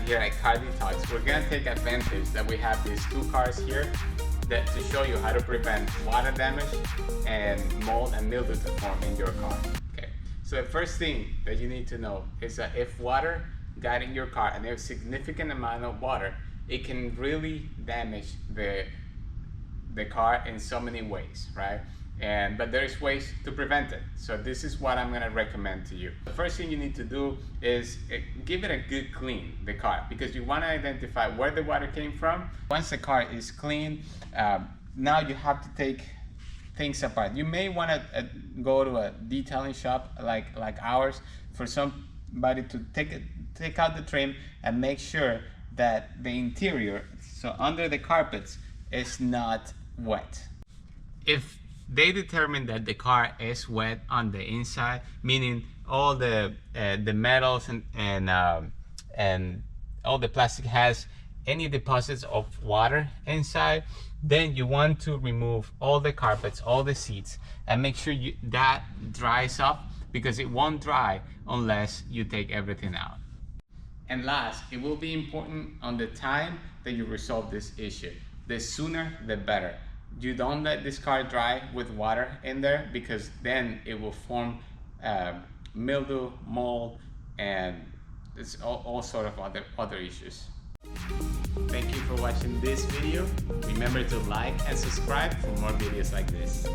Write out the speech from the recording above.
here at Car Detox, we're gonna take advantage that we have these two cars here to show you how to prevent water damage and mold and mildew to form in your car. Okay, so the first thing that you need to know is that if water got in your car and there's a significant amount of water, it can really damage the car in so many ways, right? But there's ways to prevent it. So this is what I'm gonna recommend to you. The first thing you need to do is give it a good clean, the car, because you wanna identify where the water came from. Once the car is clean, now you have to take things apart. You may wanna go to a detailing shop like ours for somebody to take out the trim and make sure that the interior, so under the carpets, is not wet. If they determine that the car is wet on the inside, meaning all the metals and all the plastic has any deposits of water inside, then you want to remove all the carpets, all the seats, and make sure that dries up, because it won't dry unless you take everything out. And last, it will be important on the time that you resolve this issue. The sooner, the better. You don't let this car dry with water in there, because then it will form mildew, mold, and it's all sort of other issues. Thank you for watching this video. Remember to like and subscribe for more videos like this.